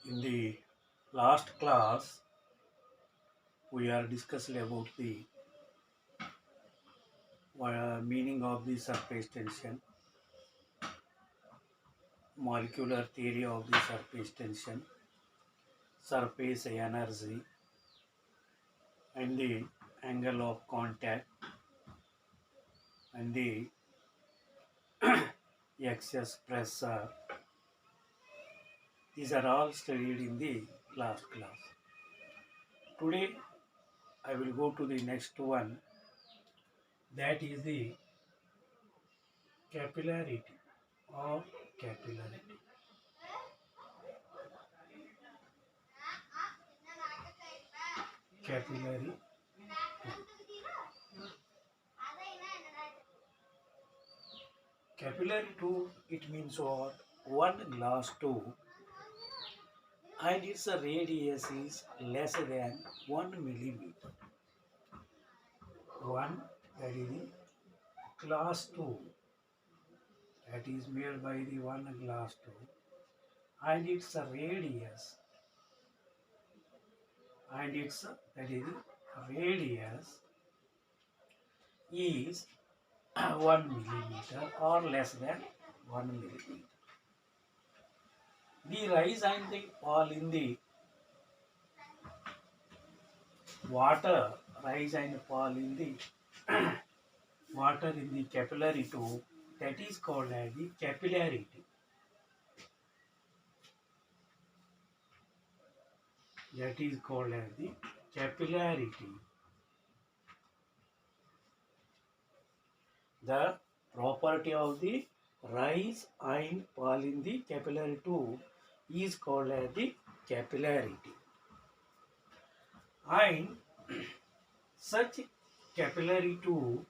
In the last class, we are discussing about the meaning of the surface tension, molecular theory of the surface tension, surface energy, and the angle of contact, and the excess pressure. These are all studied in the last class. Today, I will go to the next one, that is the capillarity or capillarity. Capillary. Capillary tube, it means what? One glass tube and its radius is less than 1 millimeter. One, that is the glass tube, that is made by the one glass tube, and its radius, that is the radius is 1 millimeter or less than 1 millimeter. The rise and the fall in the water, rise and fall in the water in the capillary tube, that is called as the capillarity. That is called as the capillarity. The property of the rise and fall in the capillary tube is called as the capillarity. And such capillary tube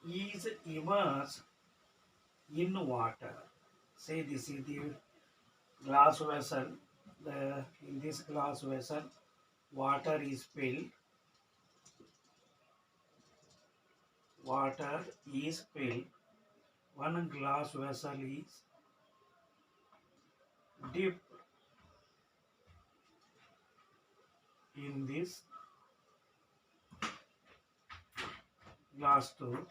is immersed in water. Say this is the glass vessel. In this glass vessel, water is filled. Water is filled. One glass vessel is dipped in this glass tube,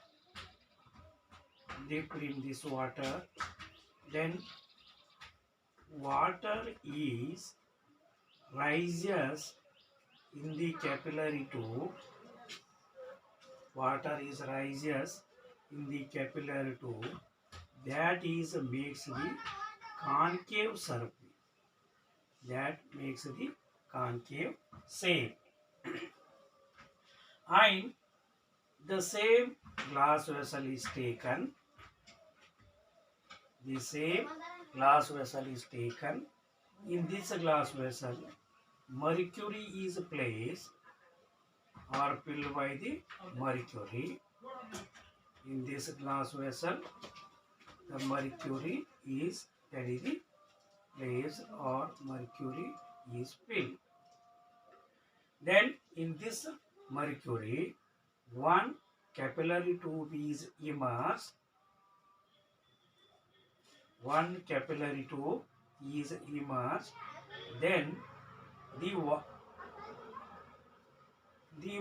dipped in this water. Then water is rises in the capillary tube. Water is rises in the capillary tube. That is makes the concave surface. That makes the concave shape. And the same glass vessel is taken. The same glass vessel is taken. In this glass vessel, mercury is placed or filled by the mercury. In this glass vessel, the mercury is, that is the place or mercury is filled. Then in this mercury, one capillary tube is immersed. One capillary tube is immersed. Then the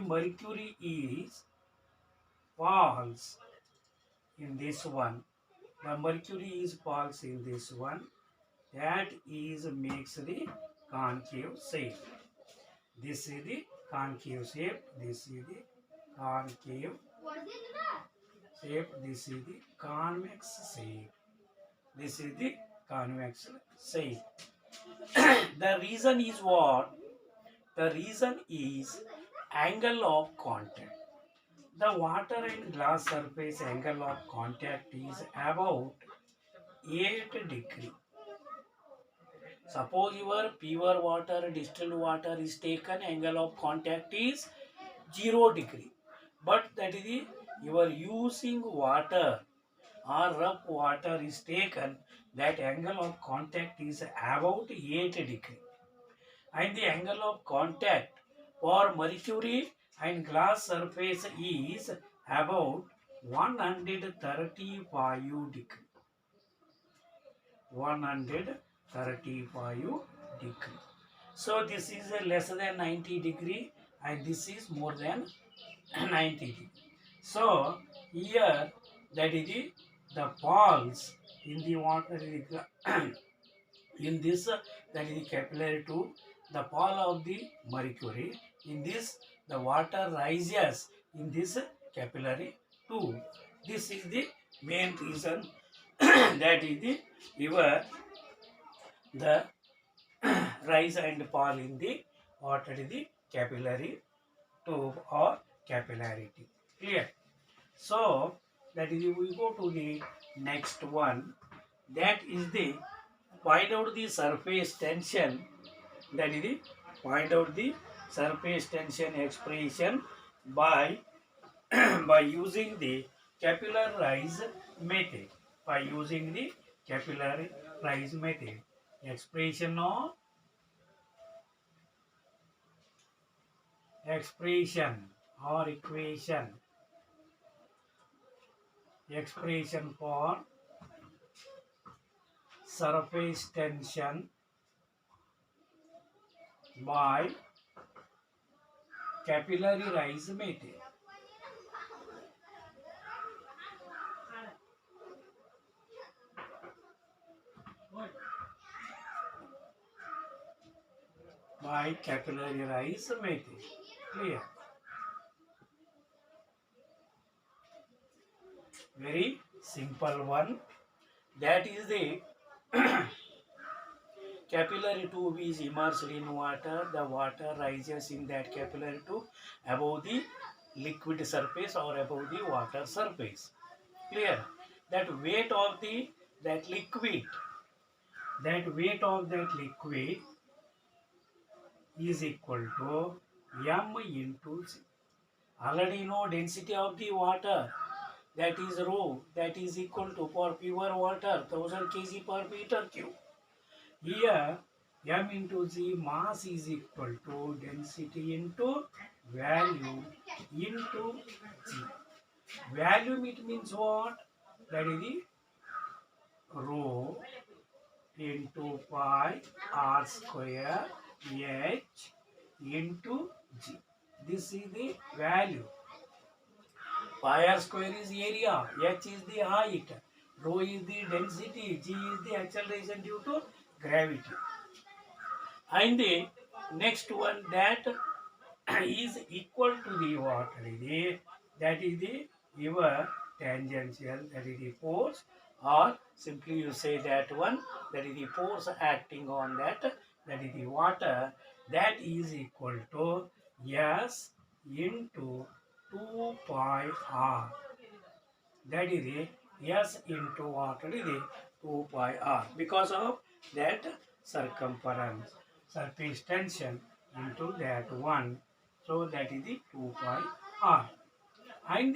mercury is falls in this one. The mercury is falls in this one. That is makes the concave shape. This is the concave shape. This is the concave shape. This is the convex shape. This is the convex shape. The reason is what? The reason is angle of contact. The water and glass surface angle of contact is about 8 degrees. Suppose your pure water, distilled water is taken, angle of contact is 0 degree. But that is the, you are using water or rough water is taken, that angle of contact is about 8 degree. And the angle of contact for mercury and glass surface is about 135 degree. 135 degree. So this is less than 90 degree and this is more than 90 degree. So here that is the pulse in the water in this that is the capillary tube, the pole of the mercury. In this the water rises in this capillary tube. This is the main reason that is the river the rise and fall in the water is the capillary tube or capillarity. Clear? So that is we go to the next one. That is the find out the surface tension. That is the find out the surface tension expression by by using the capillary rise method. By using the capillary rise method, expression or equation, expression for surface tension by capillary rise method. By capillary rise method. Clear? Very simple one. That is the capillary tube is immersed in water. The water rises in that capillary tube above the liquid surface or above the water surface. Clear? That weight of the liquid, that weight of that liquid is equal to m into c. Already know density of the water, that is rho, that is equal to, for pure water, 1000 kg per meter cube. Here m into g, mass is equal to density into volume into g. Volume it means what? That is the rho into pi r square h into g. This is the value. Pi r square is area, h is the height, rho is the density, g is the acceleration due to gravity. And the next one that is equal to the water that is the your tangential, that is the force, or simply you say that one, that is the force acting on that is the water, that is equal to s into 2 pi r. That is the s into water is the 2 pi r, because of that circumference, surface tension into that one. So that is the 2 pi r. And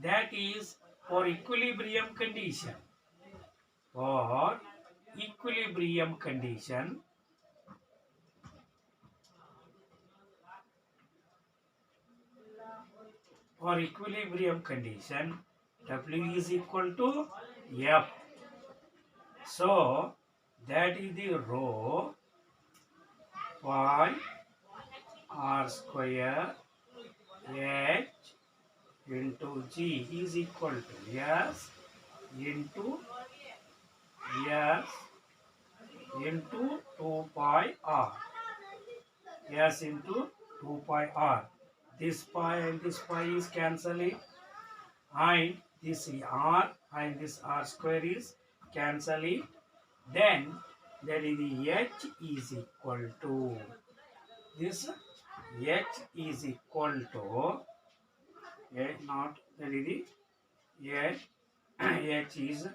that is for equilibrium condition. For equilibrium condition, W is equal to F. So that is the rho pi r square h into g is equal to s into 2 pi r. S into 2 pi r. This pi and this pi is cancelling, and this r and this r square is cancelling. Then that is the h is equal to this, h is equal to not, that is the h, h is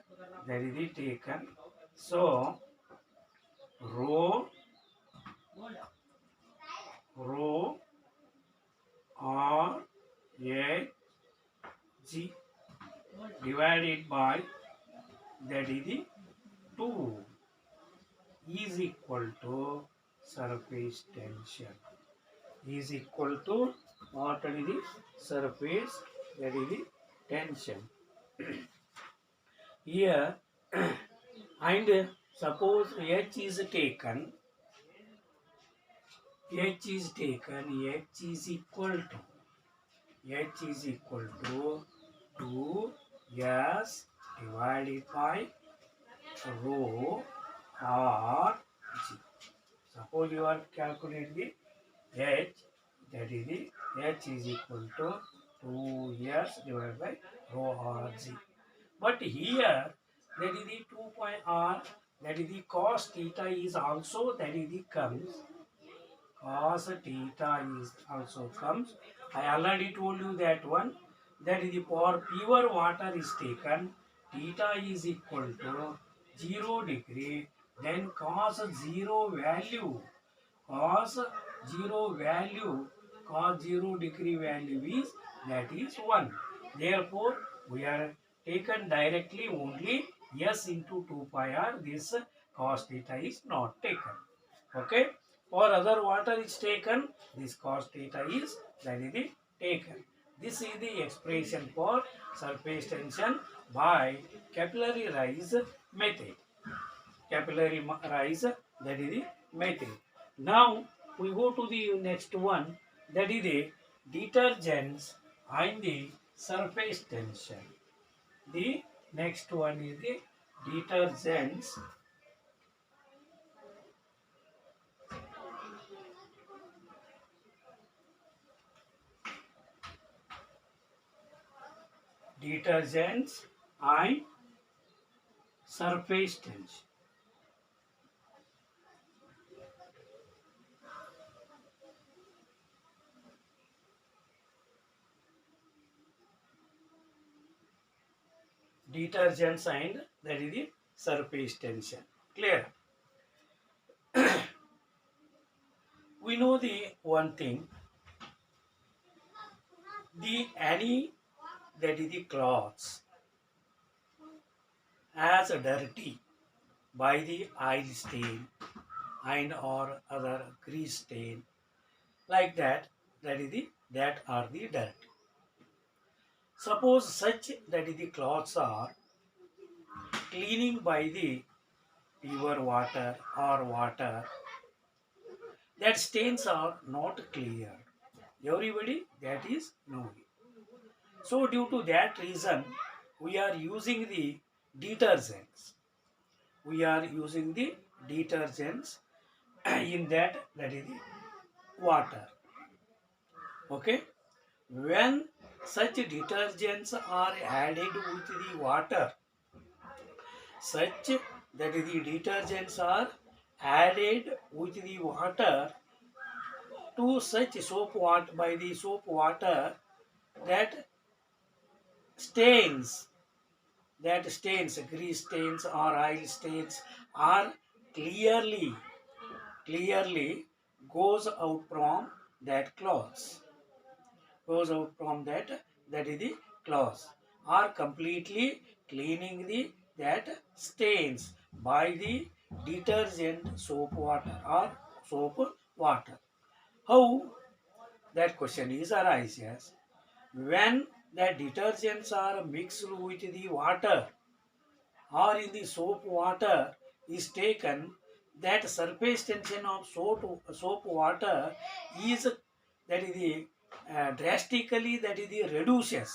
that is the taken. So rho r h g divided by that is the 2 is equal to surface tension, is equal to what is the surface, that is the tension. Here and suppose h is taken, H is taken, H is equal to 2 S divided by rho R G. Suppose you are calculating the H, that is the H is equal to 2 S divided by rho R G. But here, that is the 2 pi R, that is the cos theta is also, that is the comes, cos theta is also comes. I already told you that one, that is the for pure water is taken, theta is equal to 0 degree, then cos 0 value, cos 0 value, cos 0 degree value is, that is 1. Therefore, we are taken directly only s into 2 pi r, this cos theta is not taken. Okay, or other water is taken, this cos theta is, that is the taken. This is the expression for surface tension by capillary rise method. Capillary rise, that is the method. Now we go to the next one, that is the detergents and the surface tension. The next one is the detergents. Detergents and surface tension. Detergents and, that is the surface tension. Clear? We know the one thing, the any, that is the cloths as dirty by the oil stain and or other grease stain, like that, that is the, that are the dirt. Suppose such, that is the cloths are cleaning by the pure water or water, that stains are not clear. Everybody that is knowing. So due to that reason, we are using the detergents. We are using the detergents in that, that is the water. Okay. When such detergents are added with the water, such, that is the detergents are added with the water to such soap water, by the soap water, that stains, grease stains or oil stains are clearly goes out from that cloth, goes out from that, that is the cloth, are completely cleaning the that stains by the detergent soap water or soap water. How? That question is arises when the detergents are mixed with the water or in the soap water is taken, that surface tension of soap water is, that is the drastically, that is the reduces,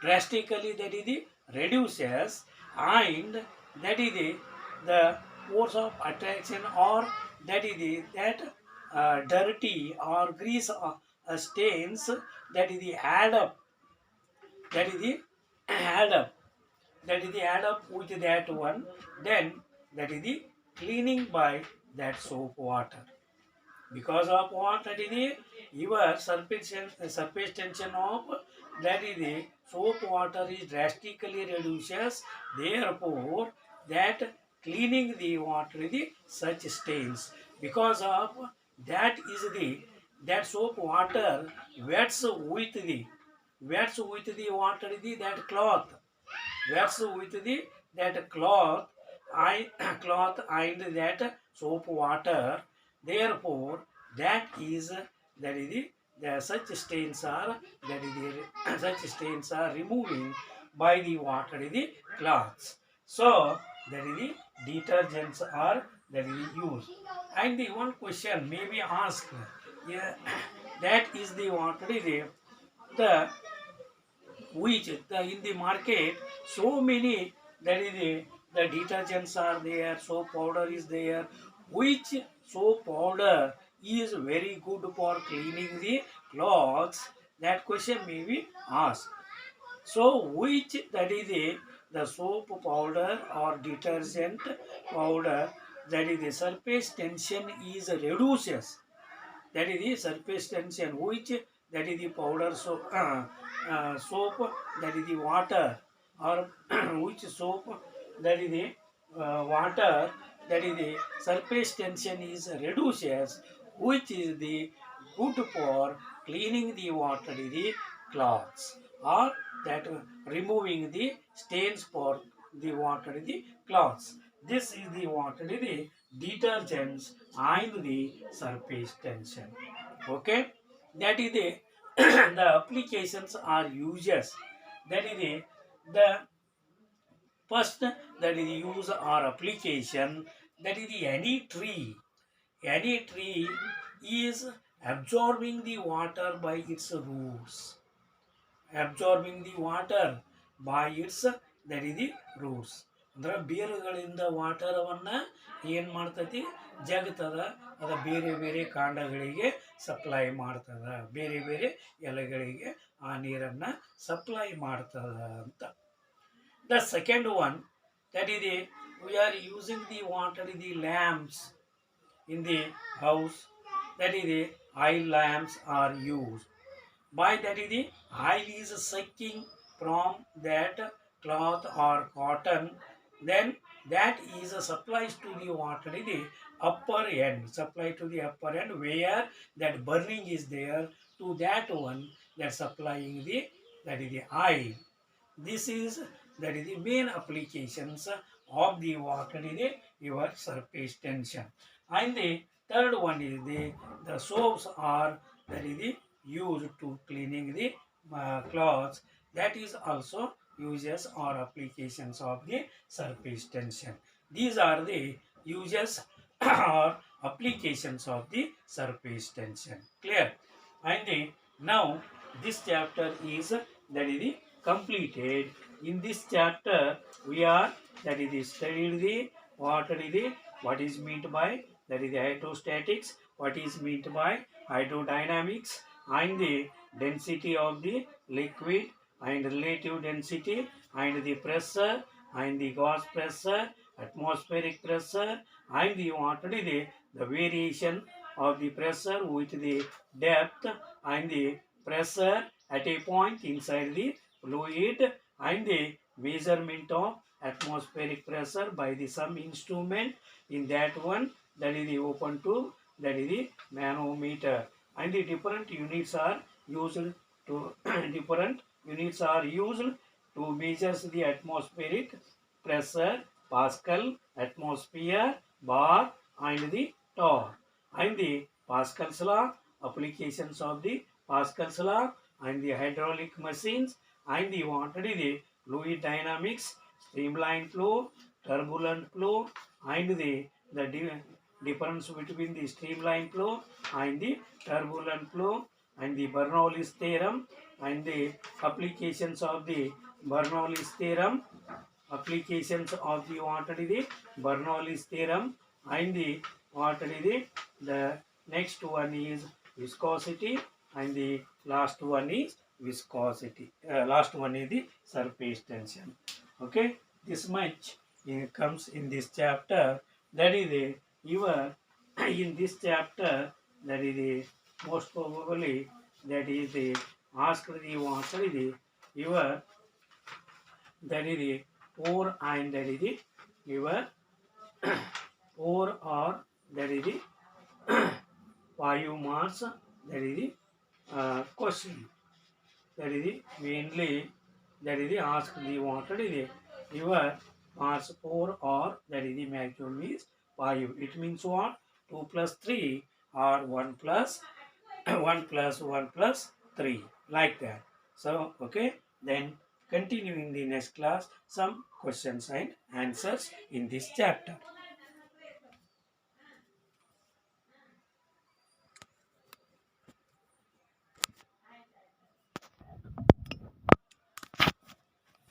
drastically, that is the reduces, and that is the force of attraction, or that is the that dirty or grease stains, that is the add up, that is the add up, that is the add up with that one, then that is the cleaning by that soap water. Because of what? That is the your surface tension of, that is the soap water is drastically reduces, therefore that cleaning the water is the such stains. Because of that is the, that soap water wets with the, wets with the water is the, that cloth, wets with the that cloth, I cloth and that soap water, therefore that is, that is the such stains are, that is the such stains are removing by the water is the cloths. So that is the detergents are that is used. And the one question may be asked, yeah, that is the what is the which in the market so many that is the detergents are there, soap powder is there, which soap powder is very good for cleaning the clothes, that question may be asked. So which that is the soap powder or detergent powder that is the surface tension is reduces, that is the surface tension, which that is the powder soap that is the water, or which soap that is the water that is the surface tension is reduces, which is the good for cleaning the water is the cloths, or that removing the stains for the water is the cloths. This is the water is the detergents and the surface tension. Okay, that is the the applications are uses, that is the first that is use or application, that is the any tree is absorbing the water by its roots, absorbing the water by its that is the roots, ಅಂದ್ರೆ ಬೇರುಗಳಿಂದ ವಾಟರವನ್ನ ಏನು ಮಾಡ್ತತಿ ಜಗತ್ತದ ಅದ ಬೇರೆ ಬೇರೆ ಕಾಂಡಗಳಿಗೆ supply ಮಾಡ್ತದ, ಬೇರೆ ಬೇರೆ ಎಲೆಗಳಿಗೆ ಆ ನೀರನ್ನು ಸಪ್ಲೈ ಮಾಡ್ತದ ಅಂತ. The second one, that is we are using the water the lamps in the house, that is oil lamps are used. By that is the oil is sucking from that cloth or cotton, then that is supplies to the water in the upper end, supply to the upper end where that burning is there, to that one that supplying the that is the oil. This is that is the main applications of the water in the your surface tension. And the third one is the soaps are that is the used to cleaning the clothes, that is also uses or applications of the surface tension. These are the uses or applications of the surface tension. Clear? And now this chapter is that is the completed. In this chapter we are that is the studied the what is meant by that is the hydrostatics, what is meant by hydrodynamics, and the density of the liquid and relative density and the pressure and the gas pressure, atmospheric pressure, and the what is the variation of the pressure with the depth and the pressure at a point inside the fluid, and the measurement of atmospheric pressure by the some instrument, in that one that is the open tube, that is the manometer, and the different units are used to different units are used to measure the atmospheric pressure: Pascal, atmosphere, bar, and the torr. And the Pascal's law, applications of the Pascal's law, and the hydraulic machines, and the what is the fluid dynamics, streamlined flow, turbulent flow, and the difference between the streamlined flow and the turbulent flow, and the Bernoulli's theorem, and the applications of the Bernoulli's theorem, applications of the what is the Bernoulli's theorem, and the what is the next one is viscosity, and the last one is viscosity. Last one is the surface tension. Okay, this much comes in this chapter. That is the your in this chapter, that is the most probably that is the ask the what is the your that is the 4 and that is the your 4 or that is the 5 marks, that is the question, that is the mainly that is the ask the what is the your marks 4 or that is the maximum is 5. It means what? 2 plus 3 or 1 plus 1 plus 1 plus 3, like that. So okay, then continue in the next class some questions and answers in this chapter.